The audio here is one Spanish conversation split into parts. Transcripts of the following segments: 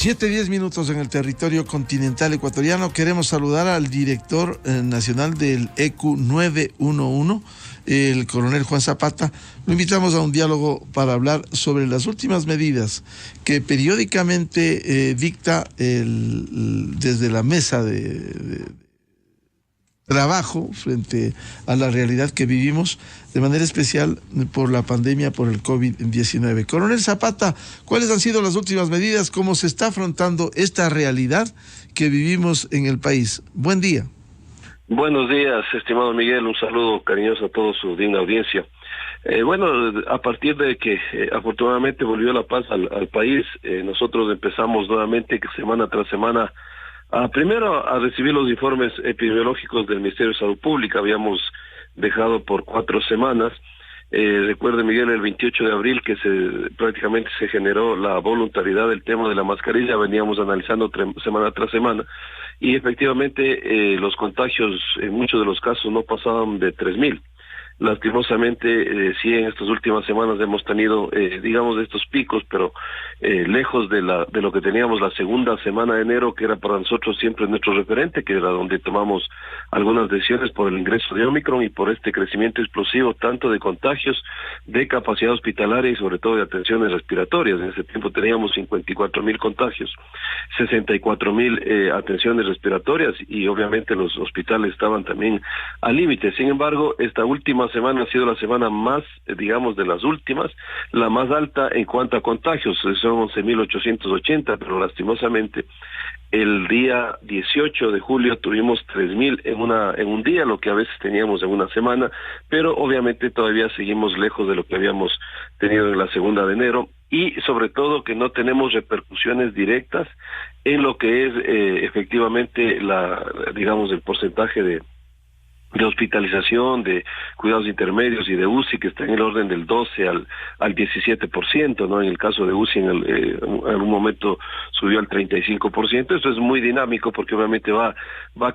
7:10 en el territorio continental ecuatoriano. Queremos saludar al director nacional del ECU 911, el coronel Juan Zapata. Lo invitamos a un diálogo para hablar sobre las últimas medidas que periódicamente dicta desde la mesa de trabajo frente a la realidad que vivimos, de manera especial por la pandemia, por el COVID-19. Coronel Zapata, ¿cuáles han sido las últimas medidas? ¿Cómo se está afrontando esta realidad que vivimos en el país? Buen día. Buenos días, estimado Miguel. Un saludo cariñoso a toda su digna audiencia. A partir de que afortunadamente volvió la paz al país, nosotros empezamos nuevamente semana tras semana primero a recibir los informes epidemiológicos del Ministerio de Salud Pública. Habíamos dejado por 4 semanas. Recuerde, Miguel, el 28 de abril que prácticamente se generó la voluntariedad del tema de la mascarilla. Veníamos analizando semana tras semana y efectivamente los contagios en muchos de los casos no pasaban de 3,000. Lastimosamente, sí, en estas últimas semanas hemos tenido, digamos, estos picos, pero lejos de lo que teníamos la segunda semana de enero, que era para nosotros siempre nuestro referente, que era donde tomamos algunas decisiones por el ingreso de Omicron y por este crecimiento explosivo, tanto de contagios, de capacidad hospitalaria y sobre todo de atenciones respiratorias. En ese tiempo teníamos 54,000 contagios, 64,000 atenciones respiratorias y obviamente los hospitales estaban también al límite. Sin embargo, esta última semana ha sido la semana más, digamos, de las últimas, la más alta en cuanto a contagios, son 11,880, pero lastimosamente el día 18 de julio tuvimos 3,000 en un día, lo que a veces teníamos en una semana, pero obviamente todavía seguimos lejos de lo que habíamos tenido en la segunda de enero, y sobre todo que no tenemos repercusiones directas en lo que es efectivamente digamos, el porcentaje de hospitalización, de cuidados intermedios y de UCI, que está en el orden del 12 al 17%, ¿no? En el caso de UCI en un momento subió al 35%. Esto es muy dinámico porque obviamente va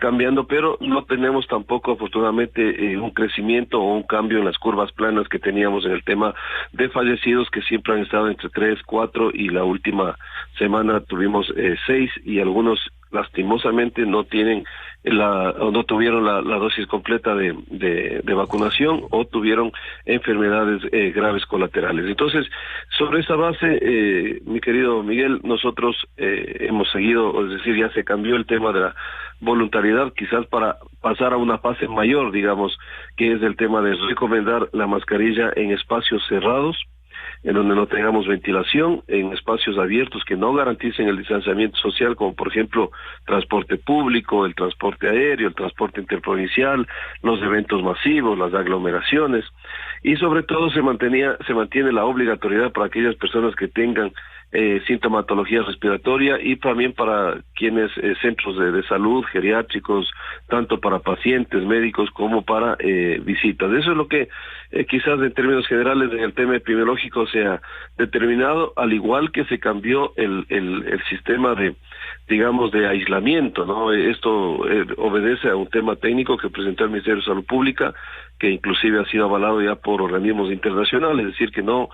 cambiando, pero no tenemos tampoco afortunadamente un crecimiento o un cambio en las curvas planas que teníamos en el tema de fallecidos, que siempre han estado entre 3, 4 y la última semana tuvimos 6, y algunos lastimosamente no tuvieron la dosis completa de vacunación o tuvieron enfermedades graves colaterales. Entonces, sobre esa base, mi querido Miguel, nosotros hemos seguido, es decir, ya se cambió el tema de la voluntariedad, quizás para pasar a una fase mayor, digamos, que es el tema de recomendar la mascarilla en espacios cerrados, en donde no tengamos ventilación, en espacios abiertos que no garanticen el distanciamiento social, como por ejemplo transporte público, el transporte aéreo, el transporte interprovincial, los eventos masivos, las aglomeraciones, y sobre todo se mantiene la obligatoriedad para aquellas personas que tengan sintomatología respiratoria, y también para quienes centros de salud, geriátricos, tanto para pacientes, médicos, como para visitas. Eso es lo que quizás en términos generales en el tema epidemiológico se ha determinado, al igual que se cambió el sistema de aislamiento, ¿no? Esto obedece a un tema técnico que presentó el Ministerio de Salud Pública, que inclusive ha sido avalado ya por organismos internacionales, es decir, que no,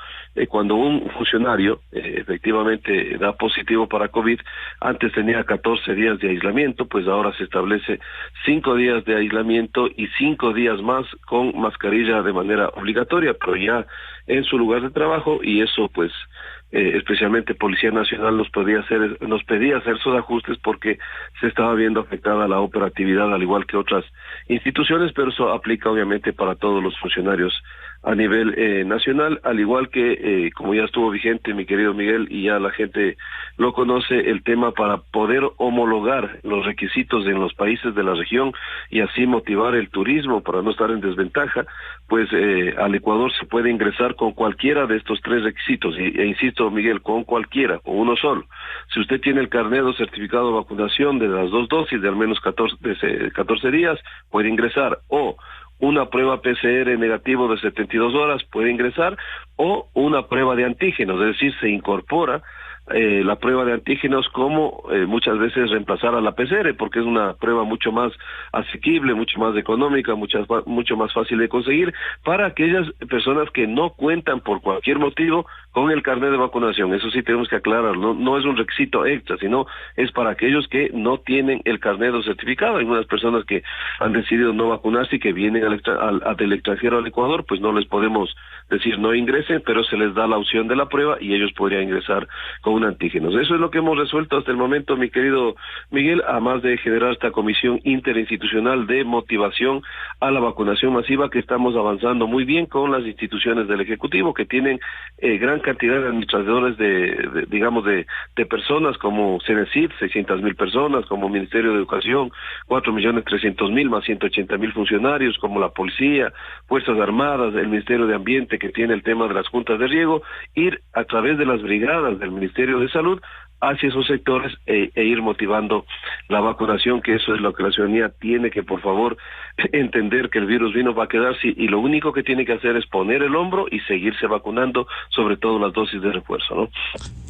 cuando un funcionario efectivamente da positivo para COVID, antes tenía 14 días de aislamiento, pues ahora se establece 5 días de aislamiento y 5 días más con mascarilla de manera obligatoria, pero ya en su lugar de trabajo, y eso pues especialmente Policía Nacional nos pedía hacer sus ajustes porque se estaba viendo afectada la operatividad al igual que otras instituciones, pero eso aplica obviamente para todos los funcionarios a nivel nacional, al igual que como ya estuvo vigente, mi querido Miguel, y ya la gente lo conoce, el tema para poder homologar los requisitos en los países de la región y así motivar el turismo para no estar en desventaja, pues al Ecuador se puede ingresar con cualquiera de estos 3 requisitos, e insisto, Miguel, con cualquiera, con uno solo. Si usted tiene el carnet o certificado de vacunación de las 2 dosis de al menos 14 días, puede ingresar, o una prueba PCR negativo de 72 horas puede ingresar, o una prueba de antígenos, es decir, se incorpora la prueba de antígenos como muchas veces reemplazar a la PCR, porque es una prueba mucho más asequible, mucho más económica, mucho más fácil de conseguir para aquellas personas que no cuentan por cualquier motivo con el carnet de vacunación. Eso sí tenemos que aclararlo, no es un requisito extra, sino es para aquellos que no tienen el carnet o certificado. Hay algunas personas que han decidido no vacunarse y que vienen del extranjero al Ecuador, pues no les podemos decir no ingresen, pero se les da la opción de la prueba y ellos podrían ingresar con un antígeno. Eso es lo que hemos resuelto hasta el momento, mi querido Miguel, además de generar esta comisión interinstitucional de motivación a la vacunación masiva, que estamos avanzando muy bien con las instituciones del Ejecutivo, que tienen gran cantidad de administradores de personas, como Cenecit, 600,000 personas, como Ministerio de Educación, 4.300.000 más 180,000 funcionarios, como la Policía, Fuerzas Armadas, el Ministerio de Ambiente, que tiene el tema de las juntas de riego, ir a través de las brigadas del Ministerio de Salud hacia esos sectores e ir motivando la vacunación, que eso es lo que la ciudadanía tiene que, por favor, entender que el virus va a quedarse y lo único que tiene que hacer es poner el hombro y seguirse vacunando, sobre todo las dosis de refuerzo, ¿no?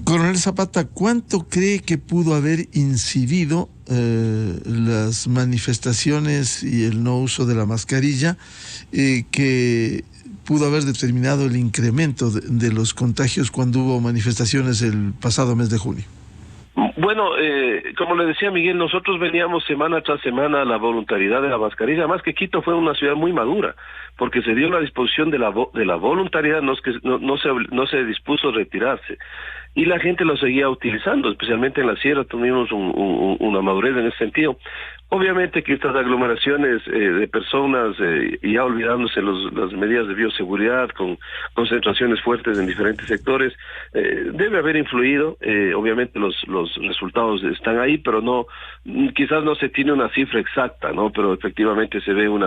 Coronel Zapata, ¿cuánto cree que pudo haber incidido las manifestaciones y el no uso de la mascarilla que pudo haber determinado el incremento de los contagios cuando hubo manifestaciones el pasado mes de junio? Bueno, como le decía Miguel, nosotros veníamos semana tras semana a la voluntariedad de la mascarilla, además que Quito fue una ciudad muy madura, porque se dio la disposición de la voluntariedad, no se dispuso a retirarse, y la gente lo seguía utilizando, especialmente en la sierra tuvimos una madurez en ese sentido. Obviamente que estas aglomeraciones de personas, ya olvidándose las medidas de bioseguridad, con concentraciones fuertes en diferentes sectores, debe haber influido. Obviamente los resultados están ahí, pero quizás no se tiene una cifra exacta, ¿no? Pero efectivamente se ve un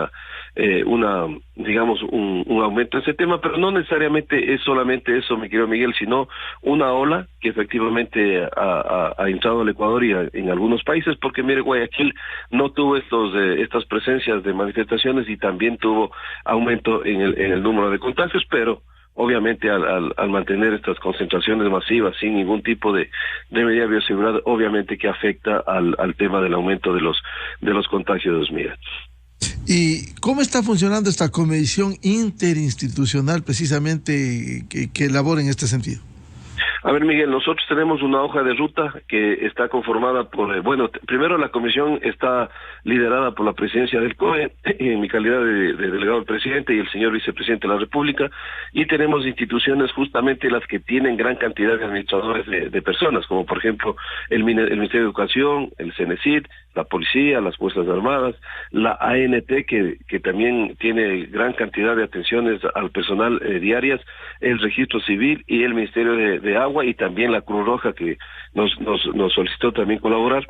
aumento en ese tema, pero no necesariamente es solamente eso, mi querido Miguel, sino una ola que efectivamente ha entrado al Ecuador y en algunos países, porque mire, Guayaquil no tuvo estas presencias de manifestaciones y también tuvo aumento en el número de contagios, pero obviamente al mantener estas concentraciones masivas sin ningún tipo de medida de bioseguridad, obviamente que afecta al tema del aumento de los contagios, mira. ¿Y cómo está funcionando esta comisión interinstitucional precisamente que elabora en este sentido? A ver, Miguel, nosotros tenemos una hoja de ruta que está conformada por, primero la comisión está liderada por la presidencia del COE, en mi calidad de delegado del presidente y el señor vicepresidente de la República, y tenemos instituciones justamente las que tienen gran cantidad de administradores de personas, como por ejemplo el Ministerio de Educación, el Cenecit, la Policía, las Fuerzas Armadas, la ANT, que también tiene gran cantidad de atenciones al personal diarias, el Registro Civil y el Ministerio de Agua, y también la Cruz Roja, que nos solicitó también colaborar.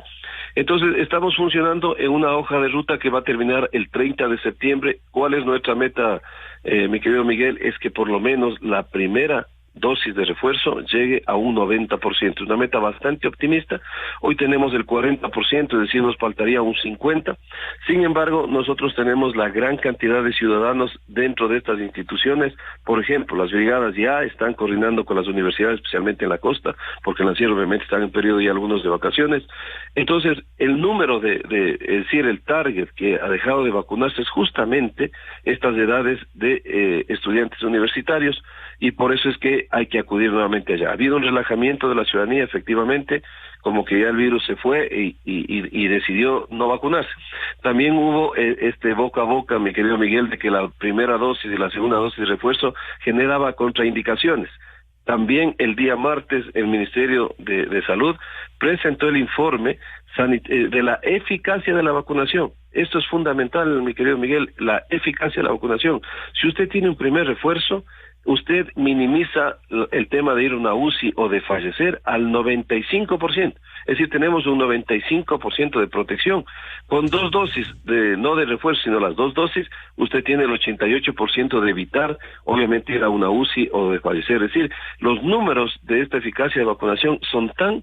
Entonces, estamos funcionando en una hoja de ruta que va a terminar el 30 de septiembre. ¿Cuál es nuestra meta, mi querido Miguel? Es que por lo menos la primera dosis de refuerzo llegue a un 90%, una meta bastante optimista. Hoy tenemos el 40%, es decir, nos faltaría un 50%. Sin embargo, nosotros tenemos la gran cantidad de ciudadanos dentro de estas instituciones. Por ejemplo, las brigadas ya están coordinando con las universidades, especialmente en la costa, porque en la sierra obviamente están en periodo y algunos de vacaciones. Entonces, el número es decir, el target que ha dejado de vacunarse es justamente estas edades de estudiantes universitarios, y por eso es que hay que acudir nuevamente allá. Ha habido un relajamiento de la ciudadanía, efectivamente, como que ya el virus se fue y decidió no vacunarse. También hubo boca a boca, mi querido Miguel, de que la primera dosis y la segunda dosis de refuerzo generaba contraindicaciones. También el día martes el Ministerio de Salud presentó el informe de la eficacia de la vacunación. Esto es fundamental, mi querido Miguel, la eficacia de la vacunación. Si usted tiene un primer refuerzo, usted minimiza el tema de ir a una UCI o de fallecer al 95%. Es decir, tenemos un 95% de protección. Con 2 dosis, no de refuerzo, sino las 2 dosis, usted tiene el 88% de evitar, obviamente, ir a una UCI o de fallecer. Es decir, los números de esta eficacia de vacunación son tan,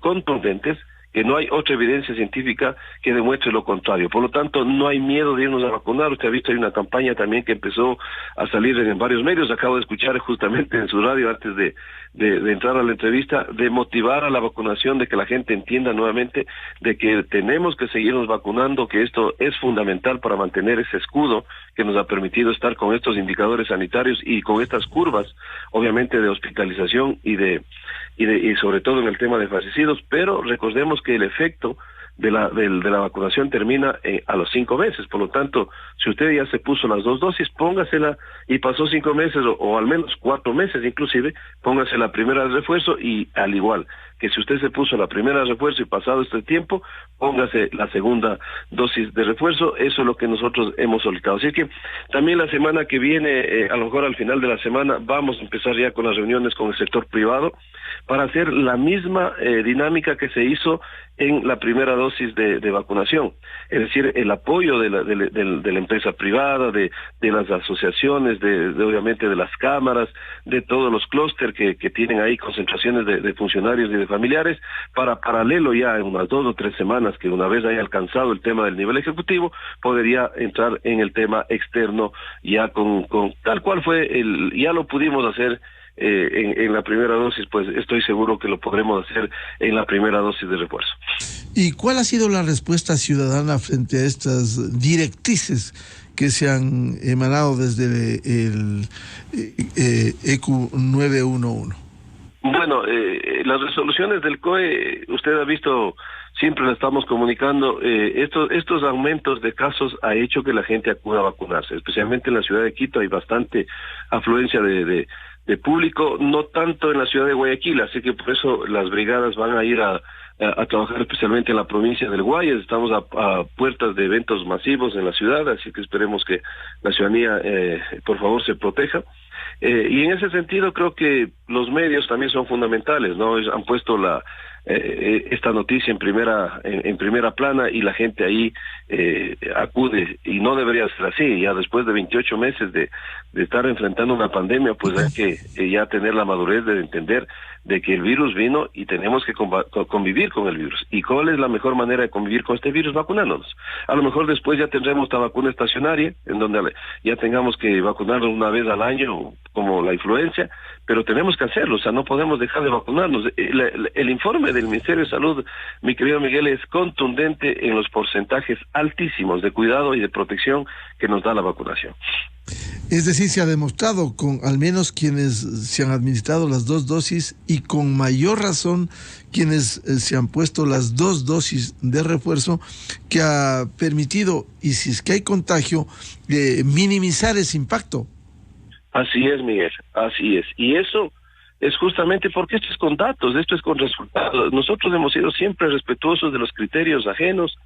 contundentes, que no hay otra evidencia científica que demuestre lo contrario. Por lo tanto, no hay miedo de irnos a vacunar. Usted ha visto, hay una campaña también que empezó a salir en varios medios, acabo de escuchar justamente en su radio antes de entrar a la entrevista, de motivar a la vacunación, de que la gente entienda nuevamente de que tenemos que seguirnos vacunando, que esto es fundamental para mantener ese escudo que nos ha permitido estar con estos indicadores sanitarios y con estas curvas, obviamente, de hospitalización y sobre todo en el tema de fallecidos, pero recordemos que el efecto de la vacunación termina a los 5 meses. Por lo tanto, si usted ya se puso las 2 dosis, póngasela, y pasó 5 meses o al menos 4 meses inclusive, póngase la primera de refuerzo, y al igual que si usted se puso la primera de refuerzo y pasado este tiempo, póngase la segunda dosis de refuerzo. Eso es lo que nosotros hemos solicitado. Así que también la semana que viene, a lo mejor al final de la semana, vamos a empezar ya con las reuniones con el sector privado para hacer la misma dinámica que se hizo en la primera dosis de vacunación, es decir, el apoyo de la empresa privada, de las asociaciones, obviamente de las cámaras, de todos los clústeres que tienen ahí concentraciones de funcionarios y de familiares, para paralelo ya en unas 2 o 3 semanas, que una vez haya alcanzado el tema del nivel ejecutivo, podría entrar en el tema externo ya con tal cual fue ya lo pudimos hacer en la primera dosis, pues estoy seguro que lo podremos hacer en la primera dosis de refuerzo. ¿Y cuál ha sido la respuesta ciudadana frente a estas directrices que se han emanado desde el ECU 911? Bueno, las resoluciones del COE, usted ha visto, siempre la estamos comunicando, estos aumentos de casos ha hecho que la gente acuda a vacunarse, especialmente en la ciudad de Quito hay bastante afluencia de público, no tanto en la ciudad de Guayaquil, así que por eso las brigadas van a ir a trabajar especialmente en la provincia del Guayas. Estamos a puertas de eventos masivos en la ciudad, así que esperemos que la ciudadanía por favor se proteja. Y en ese sentido creo que los medios también son fundamentales, ¿no? Han puesto esta noticia en primera plana, y la gente ahí acude, y no debería ser así. Ya después de 28 meses de estar enfrentando una pandemia, pues hay que ya tener la madurez de entender de que el virus vino y tenemos que convivir con el virus. ¿Y cuál es la mejor manera de convivir con este virus? Vacunándonos. A lo mejor después ya tendremos esta vacuna estacionaria, en donde ya tengamos que vacunarnos una vez al año, como la influencia, pero tenemos que hacerlo, o sea, no podemos dejar de vacunarnos. El informe del Ministerio de Salud, mi querido Miguel, es contundente en los porcentajes altísimos de cuidado y de protección que nos da la vacunación. Es decir, se ha demostrado con al menos quienes se han administrado las 2 dosis, y con mayor razón quienes se han puesto las 2 dosis de refuerzo, que ha permitido, y si es que hay contagio, minimizar ese impacto. Así es, Miguel, así es. Y eso es justamente porque esto es con datos, esto es con resultados. Nosotros hemos sido siempre respetuosos de los criterios ajenos,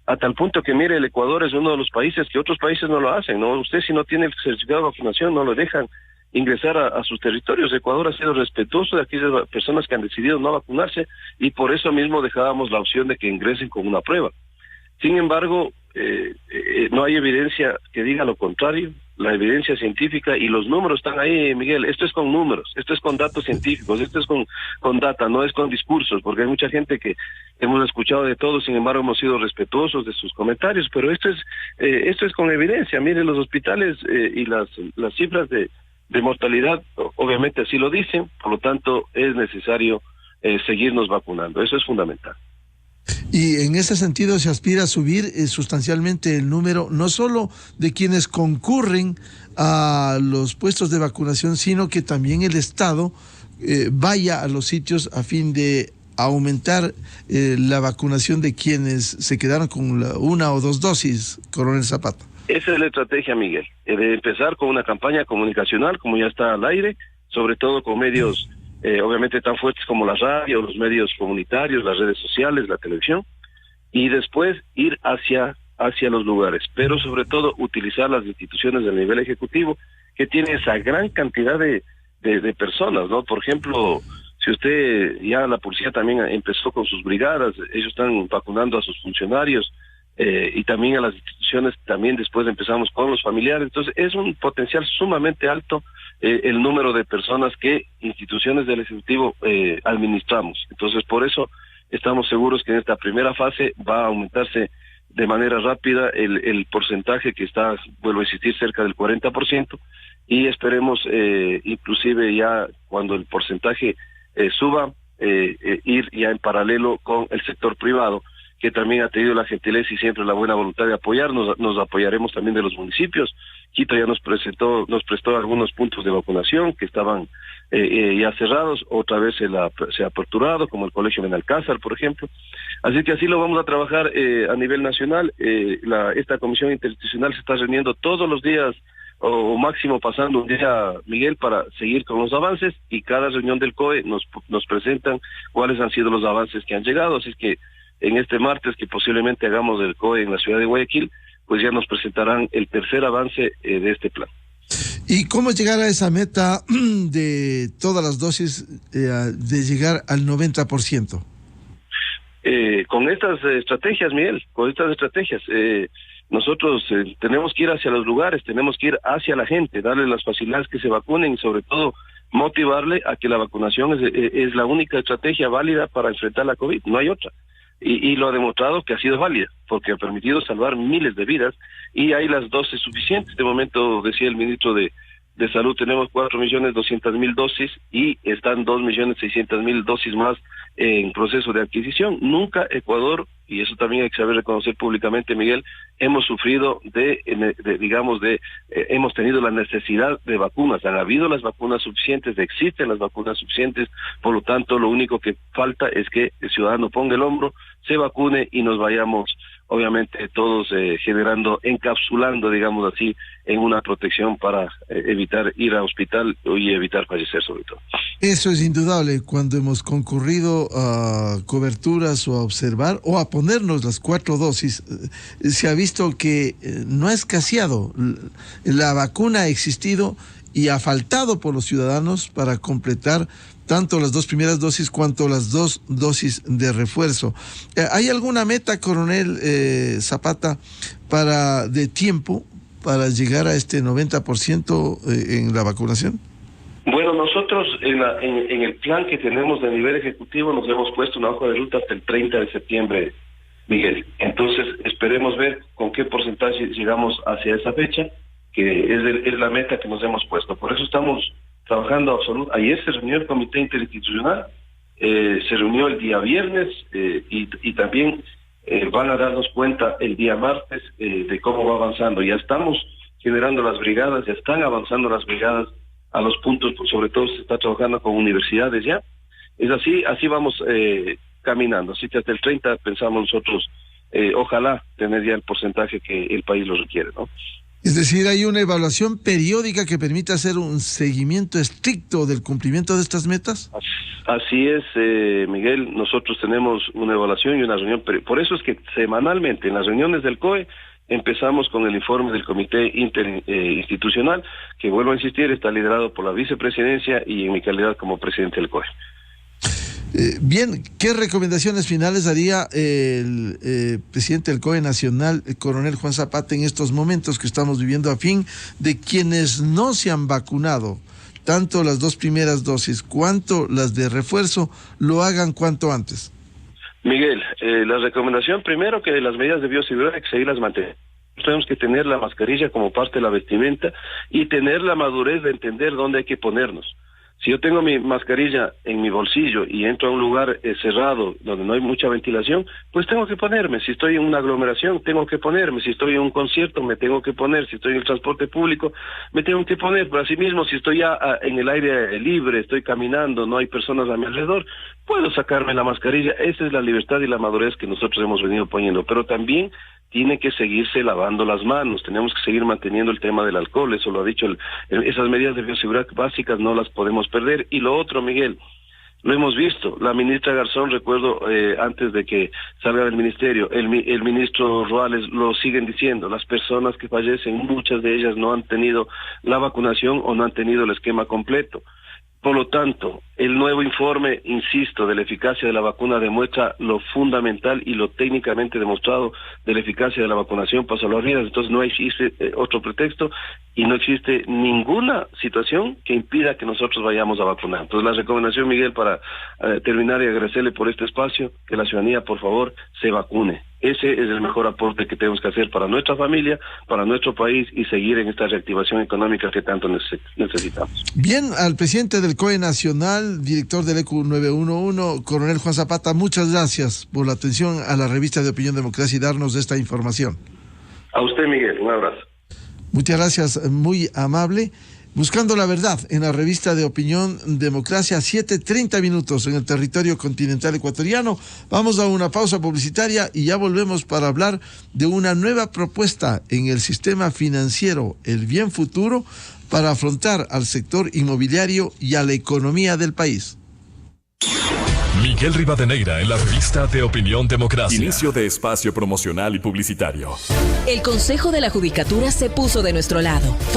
a tal punto que, mire, el Ecuador es uno de los países que otros países no lo hacen, ¿no? Usted, si no tiene el certificado de vacunación, no lo dejan ingresar a sus territorios. Ecuador ha sido respetuoso de aquellas personas que han decidido no vacunarse, y por eso mismo dejábamos la opción de que ingresen con una prueba. Sin embargo, no hay evidencia que diga lo contrario. La evidencia científica y los números están ahí, Miguel. Esto es con números, esto es con datos científicos, esto es con data, no es con discursos, porque hay mucha gente que hemos escuchado de todo, sin embargo hemos sido respetuosos de sus comentarios, pero esto es con evidencia. Mire, los hospitales y las cifras de mortalidad obviamente así lo dicen, por lo tanto es necesario seguirnos vacunando, eso es fundamental. Y en ese sentido se aspira a subir sustancialmente el número, no solo de quienes concurren a los puestos de vacunación, sino que también el Estado vaya a los sitios a fin de aumentar la vacunación de quienes se quedaron con 1 o 2 dosis, Coronel Zapata. Esa es la estrategia, Miguel, de empezar con una campaña comunicacional, como ya está al aire, sobre todo con medios obviamente tan fuertes como la radio, los medios comunitarios, las redes sociales, la televisión, y después ir hacia los lugares, pero sobre todo utilizar las instituciones del nivel ejecutivo, que tienen esa gran cantidad de personas, ¿no? Por ejemplo, si usted, ya la policía también empezó con sus brigadas, ellos están vacunando a sus funcionarios, y también a las instituciones, también después empezamos con los familiares. Entonces es un potencial sumamente alto el número de personas que instituciones del Ejecutivo administramos. Entonces por eso estamos seguros que en esta primera fase va a aumentarse de manera rápida el porcentaje que está, vuelvo a insistir, cerca del 40%, y esperemos inclusive ya cuando el porcentaje suba, ir ya en paralelo con el sector privado, que también ha tenido la gentileza y siempre la buena voluntad de apoyarnos. Nos apoyaremos también de los municipios. Quito ya nos prestó algunos puntos de vacunación que estaban ya cerrados, otra vez se ha aperturado, como el Colegio Benalcázar, por ejemplo. Así que así lo vamos a trabajar a nivel nacional. Esta comisión interinstitucional se está reuniendo todos los días, o máximo pasando un día, Miguel, para seguir con los avances, y cada reunión del COE nos presentan cuáles han sido los avances que han llegado. Así que en este martes que posiblemente hagamos del COE en la ciudad de Guayaquil, pues ya nos presentarán el tercer avance de este plan. ¿Y cómo llegar a esa meta de todas las dosis, de llegar al 90%? Con estas estrategias, Miguel, con estas estrategias, nosotros tenemos que ir hacia los lugares, tenemos que ir hacia la gente, darle las facilidades que se vacunen y sobre todo motivarle a que la vacunación es la única estrategia válida para enfrentar la COVID, no hay otra. Y lo ha demostrado que ha sido válida, porque ha permitido salvar miles de vidas, y hay las dosis suficientes. De momento, decía el ministro de Salud, tenemos 4.200.000 dosis y están 2.600.000 dosis más en proceso de adquisición. Nunca Ecuador, y eso también hay que saber reconocer públicamente, Miguel, hemos sufrido hemos tenido la necesidad de vacunas. Han habido las vacunas suficientes, existen las vacunas suficientes, por lo tanto lo único que falta es que el ciudadano ponga el hombro, se vacune y nos vayamos, obviamente todos encapsulando, digamos así, en una protección para evitar ir a hospital y evitar fallecer sobre todo. Eso es indudable. Cuando hemos concurrido a coberturas o a observar o a ponernos las 4 dosis, se ha visto que no ha escaseado. La vacuna ha existido y ha faltado por los ciudadanos para completar tanto las 2 primeras dosis cuanto las 2 dosis de refuerzo. ¿Hay alguna meta, coronel Zapata, de tiempo para llegar a este 90% en la vacunación? Bueno, nosotros en el plan que tenemos de nivel ejecutivo nos hemos puesto una hoja de ruta hasta el 30 de septiembre, Miguel. Entonces esperemos ver con qué porcentaje llegamos hacia esa fecha, que es la meta que nos hemos puesto. Por eso estamos trabajando absoluto. Ayer se reunió el comité interinstitucional, se reunió el día viernes y también van a darnos cuenta el día martes de cómo va avanzando. Ya estamos generando las brigadas, ya están avanzando las brigadas a los puntos, pues sobre todo se está trabajando con universidades ya. Es así vamos caminando. Así que hasta el 30 pensamos nosotros, ojalá tener ya el porcentaje que el país lo requiere, ¿no? Es decir, hay una evaluación periódica que permite hacer un seguimiento estricto del cumplimiento de estas metas. Así es, Miguel, nosotros tenemos una evaluación y una reunión, por eso es que semanalmente en las reuniones del COE empezamos con el informe del comité interinstitucional, que vuelvo a insistir, está liderado por la vicepresidencia y en mi calidad como presidente del COE. Bien, ¿qué recomendaciones finales haría el presidente del COE Nacional, el coronel Juan Zapata, en estos momentos que estamos viviendo, a fin de quienes no se han vacunado, tanto las 2 primeras dosis cuanto las de refuerzo, lo hagan cuanto antes? Miguel, la recomendación primero, que las medidas de bioseguridad hay que seguirlas manteniendo. Tenemos que tener la mascarilla como parte de la vestimenta y tener la madurez de entender dónde hay que ponernos. Si yo tengo mi mascarilla en mi bolsillo y entro a un lugar cerrado donde no hay mucha ventilación, pues tengo que ponerme. Si estoy en una aglomeración, tengo que ponerme. Si estoy en un concierto, me tengo que poner. Si estoy en el transporte público, me tengo que poner. Pero asimismo, si estoy ya en el aire libre, estoy caminando, no hay personas a mi alrededor, puedo sacarme la mascarilla. Esa es la libertad y la madurez que nosotros hemos venido poniendo. Pero también tiene que seguirse lavando las manos, tenemos que seguir manteniendo el tema del alcohol, eso lo ha dicho, esas medidas de bioseguridad básicas no las podemos perder. Y lo otro, Miguel, lo hemos visto, la ministra Garzón, recuerdo antes de que salga del ministerio, el ministro Ruales lo siguen diciendo, las personas que fallecen, muchas de ellas no han tenido la vacunación o no han tenido el esquema completo. Por lo tanto, el nuevo informe, insisto, de la eficacia de la vacuna demuestra lo fundamental y lo técnicamente demostrado de la eficacia de la vacunación para salvar vidas. Entonces no existe otro pretexto y no existe ninguna situación que impida que nosotros vayamos a vacunar. Entonces la recomendación, Miguel, para terminar y agradecerle por este espacio, que la ciudadanía, por favor, se vacune. Ese es el mejor aporte que tenemos que hacer para nuestra familia, para nuestro país y seguir en esta reactivación económica que tanto necesitamos. Bien, al presidente del COE Nacional, director del ECU 911, coronel Juan Zapata, muchas gracias por la atención a la revista de Opinión Democracia y darnos esta información. A usted, Miguel, un abrazo. Muchas gracias, muy amable. Buscando la verdad en la revista de Opinión Democracia, 7:30 en el territorio continental ecuatoriano. Vamos a una pausa publicitaria y ya volvemos para hablar de una nueva propuesta en el sistema financiero, el bien futuro, para afrontar al sector inmobiliario y a la economía del país. Miguel Rivadeneira en la revista de Opinión Democracia. Inicio de espacio promocional y publicitario. El Consejo de la Judicatura se puso de nuestro lado.